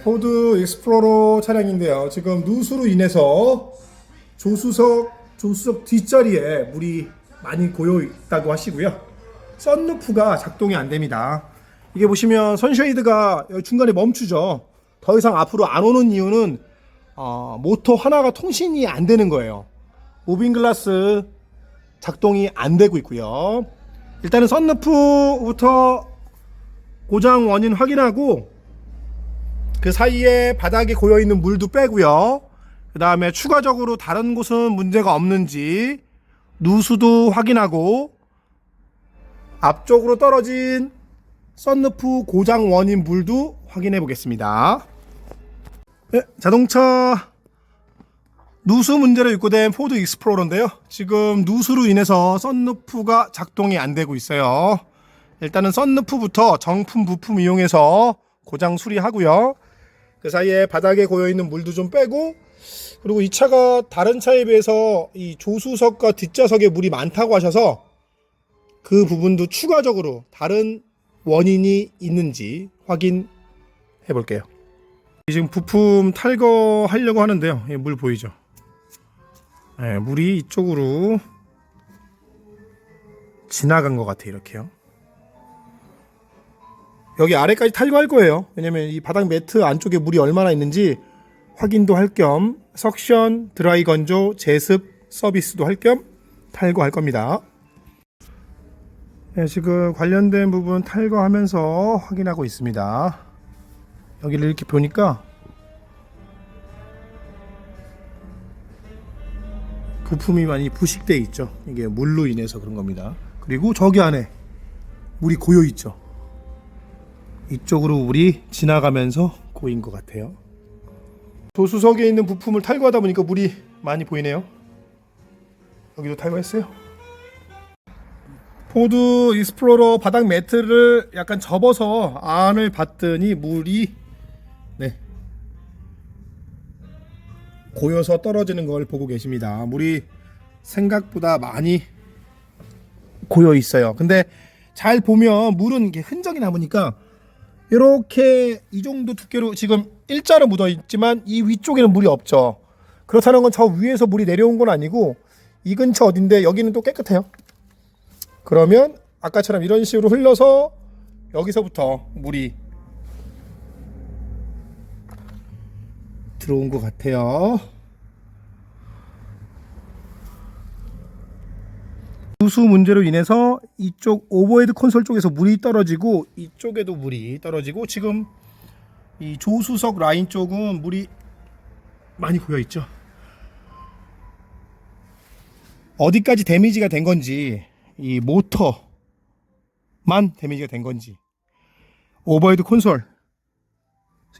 포드 익스플로러 차량인데요. 지금 누수로 인해서 조수석 뒷자리에 물이 많이 고여 있다고 하시고요. 썬루프가 작동이 안 됩니다. 이게 보시면 선쉐이드가 중간에 멈추죠. 더 이상 앞으로 안 오는 이유는 모터 하나가 통신이 안 되는 거예요. 무빙 글라스 작동이 안 되고 있고요. 일단은 썬루프부터 고장 원인 확인하고 그 사이에 바닥에 고여있는 물도 빼고요. 그 다음에 추가적으로 다른 곳은 문제가 없는지 누수도 확인하고 앞쪽으로 떨어진 썬루프 고장 원인 물도 확인해 보겠습니다. 네, 자동차 누수 문제로 입고된 포드 익스플로러인데요. 지금 누수로 인해서 썬루프가 작동이 안 되고 있어요. 일단은 썬루프부터 정품 부품 이용해서 고장 수리하고요. 그 사이에 바닥에 고여있는 물도 좀 빼고, 그리고 이 차가 다른 차에 비해서 이 조수석과 뒷좌석에 물이 많다고 하셔서 그 부분도 추가적으로 다른 원인이 있는지 확인해 볼게요. 지금 부품 탈거하려고 하는데요. 물 보이죠? 네, 물이 이쪽으로 지나간 것 같아요. 이렇게요. 여기 아래까지 탈거할 거예요. 왜냐면 이 바닥 매트 안쪽에 물이 얼마나 있는지 확인도 할 겸 석션, 드라이 건조, 제습 서비스도 할 겸 탈거할 겁니다. 네, 지금 관련된 부분 탈거하면서 확인하고 있습니다. 여기를 이렇게 보니까 부품이 많이 부식되어 있죠. 이게 물로 인해서 그런 겁니다. 그리고 저기 안에 물이 고여 있죠. 이쪽으로 물이 지나가면서 고인 것 같아요. 조수석에 있는 부품을 탈거하다 보니까 물이 많이 보이네요. 여기도 탈거했어요. 포드 익스플로러 바닥 매트를 약간 접어서 안을 봤더니 물이 고여서 떨어지는 걸 보고 계십니다. 물이 생각보다 많이 고여 있어요. 근데 잘 보면 물은 이렇게 흔적이 남으니까 이렇게 이 정도 두께로 지금 일자로 묻어 있지만 이 위쪽에는 물이 없죠. 그렇다는 건 저 위에서 물이 내려온 건 아니고 이 근처 어딘데 여기는 또 깨끗해요. 그러면 아까처럼 이런 식으로 흘러서 여기서부터 물이 들어온 것 같아요. 누수 문제로 인해서 이쪽 오버헤드 콘솔 쪽에서 물이 떨어지고 이쪽에도 물이 떨어지고 지금 이 조수석 라인 쪽은 물이 많이 고여 있죠. 어디까지 데미지가 된 건지, 이 모터만 데미지가 된 건지, 오버헤드 콘솔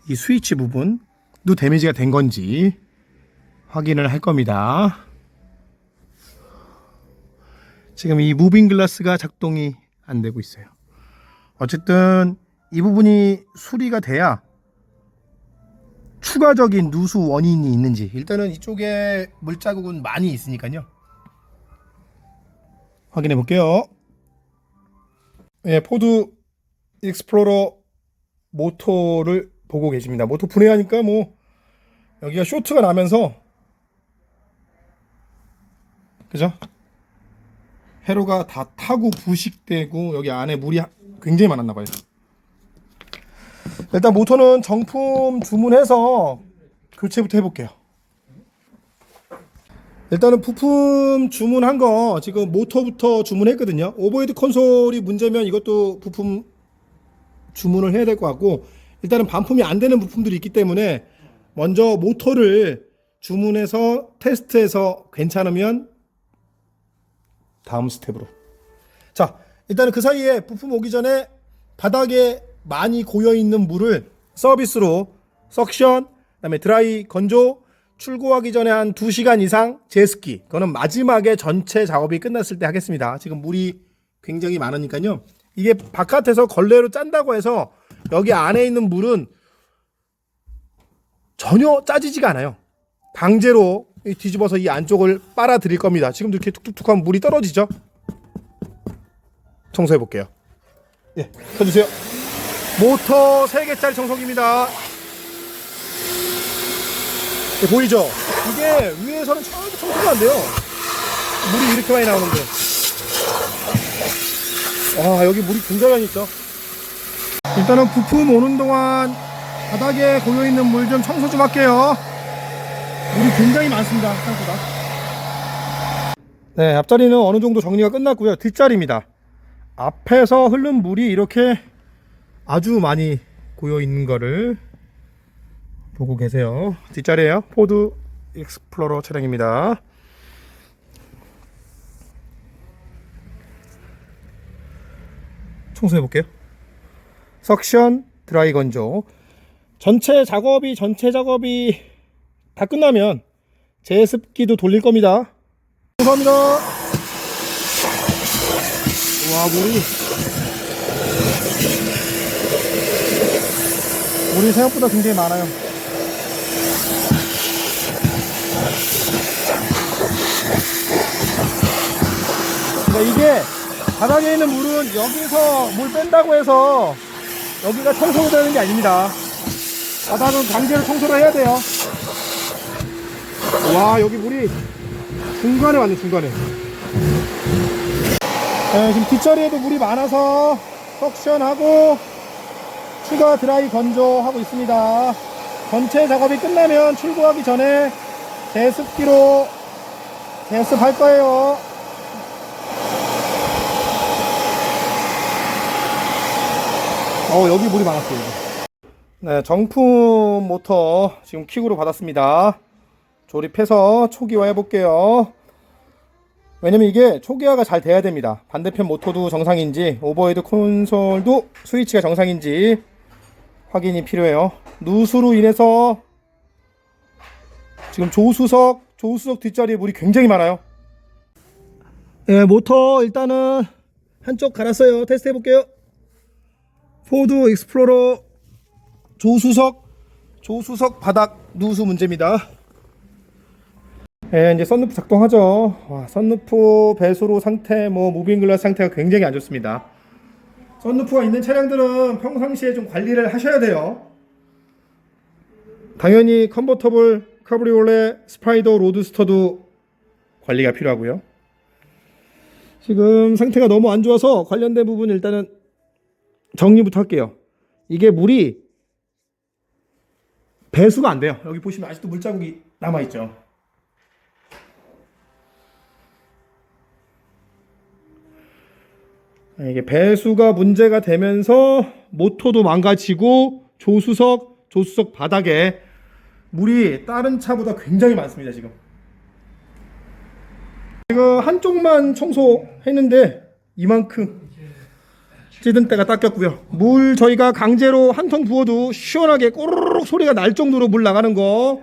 이 스위치 부분도 데미지가 된 건지 확인을 할 겁니다. 지금 이 무빙 글라스가 작동이 안 되고 있어요. 어쨌든 이 부분이 수리가 돼야 추가적인 누수 원인이 있는지, 일단은 이쪽에 물자국은 많이 있으니까요. 확인해 볼게요. 네, 포드 익스플로러 모터를 보고 계십니다. 모터 분해하니까 뭐 여기가 쇼트가 나면서, 그죠? 회로가 다 타고 부식되고 여기 안에 물이 굉장히 많았나 봐요. 일단 모터는 정품 주문해서 교체부터 해볼게요. 일단은 부품 주문한 거 지금 모터부터 주문했거든요. 오버헤드 콘솔이 문제면 이것도 부품 주문을 해야 될 것 같고, 일단은 반품이 안 되는 부품들이 있기 때문에 먼저 모터를 주문해서 테스트해서 괜찮으면 다음 스텝으로. 자, 일단은 그 사이에 부품 오기 전에 바닥에 많이 고여있는 물을 서비스로 석션, 그 다음에 드라이 건조, 출고하기 전에 한 2시간 이상 제습기, 그거는 마지막에 전체 작업이 끝났을 때 하겠습니다. 지금 물이 굉장히 많으니까요. 이게 바깥에서 걸레로 짠다고 해서 여기 안에 있는 물은 전혀 짜지지가 않아요. 강제로 뒤집어서 이 안쪽을 빨아들일 겁니다. 지금도 이렇게 툭툭툭하면 물이 떨어지죠. 청소해 볼게요. 예, 켜주세요. 모터 3개짜리 청소기입니다. 예, 보이죠? 이게 위에서는 처음부터 청소가 안 돼요. 물이 이렇게 많이 나오는데. 와, 여기 물이 굉장히 많이 있죠. 일단은 부품 오는 동안 바닥에 고여있는 물 좀 청소 좀 할게요. 물이 굉장히 많습니다. 생각보다. 네, 앞자리는 어느 정도 정리가 끝났고요. 뒷자리입니다. 앞에서 흐른 물이 이렇게 아주 많이 고여있는 거를 보고 계세요. 뒷자리에요. 포드 익스플로러 차량입니다. 청소해 볼게요. 석션 드라이 건조. 전체 작업이 다 끝나면 제습기도 돌릴 겁니다. 감사합니다. 와, 물이 생각보다 굉장히 많아요. 그러니까 이게 바닥에 있는 물은 여기서 물 뺀다고 해서 여기가 청소되는 게 아닙니다. 바닥은 강제로 청소를 해야 돼요. 와, 여기 물이 중간에 왔네, 중간에. 네, 지금 뒷자리에도 물이 많아서 석션하고 추가 드라이 건조하고 있습니다. 전체 작업이 끝나면 출고하기 전에 제습기로 제습할 거예요. 여기 물이 많았어요. 네, 정품 모터 지금 킥으로 받았습니다. 조립해서 초기화 해볼게요. 왜냐면 이게 초기화가 잘 돼야 됩니다. 반대편 모터도 정상인지 오버헤드 콘솔도 스위치가 정상인지 확인이 필요해요. 누수로 인해서 지금 조수석 뒷자리에 물이 굉장히 많아요. 네, 모터 일단은 한쪽 갈았어요. 테스트 해볼게요. 포드 익스플로러 조수석 바닥 누수 문제입니다. 네, 이제 썬루프 작동하죠. 와, 썬루프 배수로 상태, 무빙 글라스 상태가 굉장히 안 좋습니다. 썬루프가 있는 차량들은 평상시에 좀 관리를 하셔야 돼요. 당연히 컨버터블, 카브리올레, 스파이더, 로드스터도 관리가 필요하고요. 지금 상태가 너무 안 좋아서 관련된 부분 일단은 정리부터 할게요. 이게 물이 배수가 안 돼요. 여기 보시면 아직도 물자국이 남아있죠. 이게 배수가 문제가 되면서 모터도 망가지고 조수석 바닥에 물이 다른 차보다 굉장히 많습니다. 지금 한쪽만 청소했는데 이만큼 찌든 때가 닦였고요. 물 저희가 강제로 한 통 부어도 시원하게 꼬르륵 소리가 날 정도로 물 나가는 거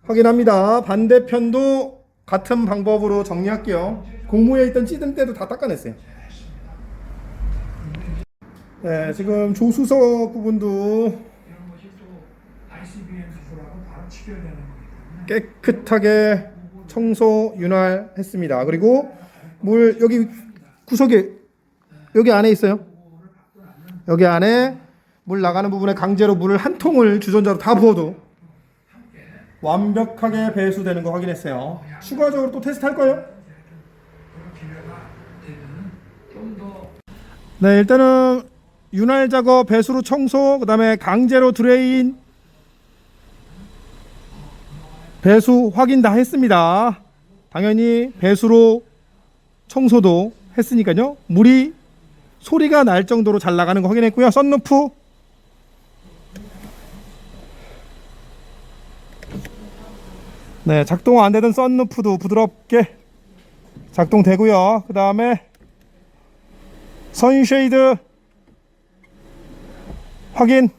확인합니다. 반대편도 같은 방법으로 정리할게요. 고무에 있던 찌든 때도 다 닦아냈어요. 네, 지금 조수석 부분도 깨끗하게 청소 윤활했습니다. 그리고 물 여기 구석에 여기 안에 있어요. 여기 안에 물 나가는 부분에 강제로 물을 한 통을 주전자로 다 부어도 완벽하게 배수되는 거 확인했어요. 추가적으로 또 테스트 할 거예요. 네, 일단은 윤활 작업, 배수로 청소, 그 다음에 강제로 드레인 배수 확인 다 했습니다. 당연히 배수로 청소도 했으니까요. 물이 소리가 날 정도로 잘 나가는 거 확인했고요. 썬루프 네, 작동 안 되던 썬루프도 부드럽게 작동되고요. 그 다음에 선쉐이드 확인합니다.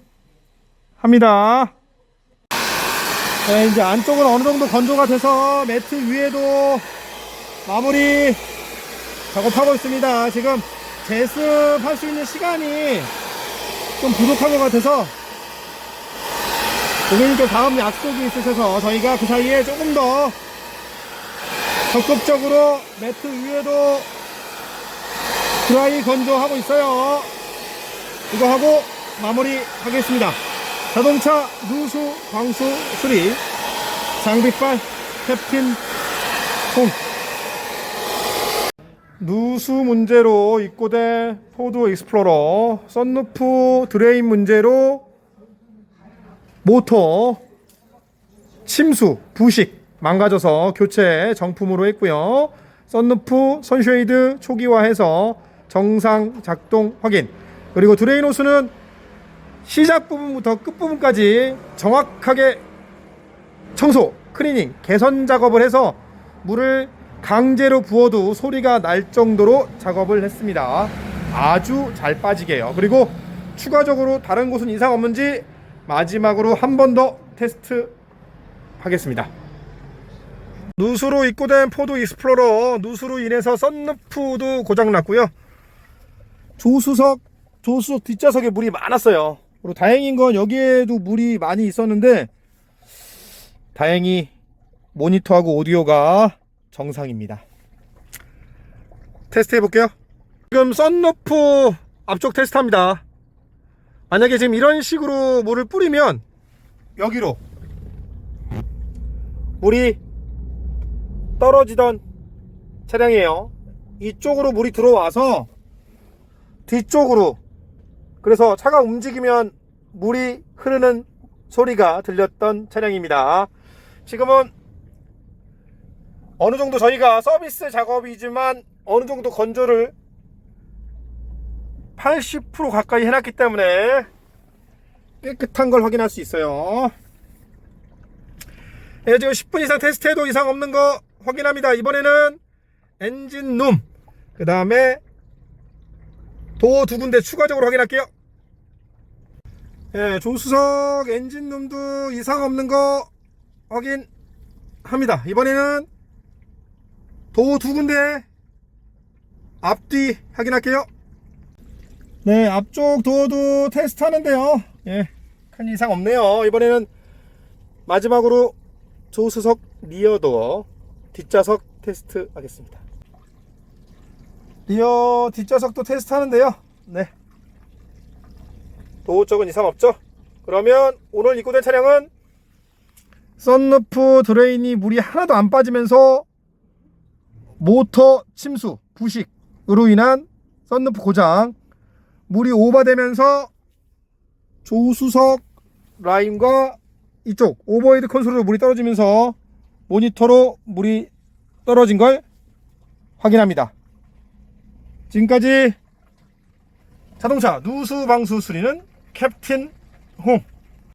네, 이제 안쪽은 어느 정도 건조가 돼서 매트 위에도 마무리 작업하고 있습니다. 지금 제습할 수 있는 시간이 좀 부족한 것 같아서 고객님께 다음 약속이 있으셔서 저희가 그 사이에 조금 더 적극적으로 매트 위에도 드라이 건조하고 있어요. 이거 하고 마무리 하겠습니다. 자동차 누수 방수 수리 장비빨 캡틴 홈. 누수 문제로 입고된 포드 익스플로러, 썬루프 드레인 문제로 모터 침수 부식 망가져서 교체 정품으로 했고요. 썬루프 선쉐이드 초기화해서 정상 작동 확인. 그리고 드레인 호스는 시작 부분부터 끝 부분까지 정확하게 청소, 클리닝, 개선 작업을 해서 물을 강제로 부어도 소리가 날 정도로 작업을 했습니다. 아주 잘 빠지게 해요. 그리고 추가적으로 다른 곳은 이상 없는지 마지막으로 한 번 더 테스트 하겠습니다. 누수로 입고된 포드 익스플로러, 누수로 인해서 썬루프도 고장났고요. 조수석 뒷좌석에 물이 많았어요. 그리고 다행인 건 여기에도 물이 많이 있었는데 다행히 모니터하고 오디오가 정상입니다. 테스트 해볼게요. 지금 썬루프 앞쪽 테스트합니다. 만약에 지금 이런 식으로 물을 뿌리면 여기로 물이 떨어지던 차량이에요. 이쪽으로 물이 들어와서 뒤쪽으로, 그래서 차가 움직이면 물이 흐르는 소리가 들렸던 차량입니다. 지금은 어느 정도 저희가 서비스 작업이지만 어느 정도 건조를 80% 가까이 해놨기 때문에 깨끗한 걸 확인할 수 있어요. 네, 지금 10분 이상 테스트해도 이상 없는 거 확인합니다. 이번에는 엔진룸, 그 다음에 도어 두 군데 추가적으로 확인할게요. 네, 조수석 엔진룸도 이상 없는 거 확인합니다. 이번에는 도어 두 군데 앞뒤 확인할게요. 네, 앞쪽 도어도 테스트 하는데요. 예, 큰 이상 없네요. 이번에는 마지막으로 조수석 리어 도어 뒷좌석 테스트 하겠습니다. 리어 뒷좌석도 테스트 하는데요. 네, 도어 쪽은 이상 없죠. 그러면 오늘 입고된 차량은 썬루프 드레인이 물이 하나도 안 빠지면서 모터 침수 부식으로 인한 썬루프 고장, 물이 오버되면서 조수석 라인과 이쪽 오버헤드 콘솔로 물이 떨어지면서 모니터로 물이 떨어진 걸 확인합니다. 지금까지 자동차 누수 방수 수리는 캡틴 홈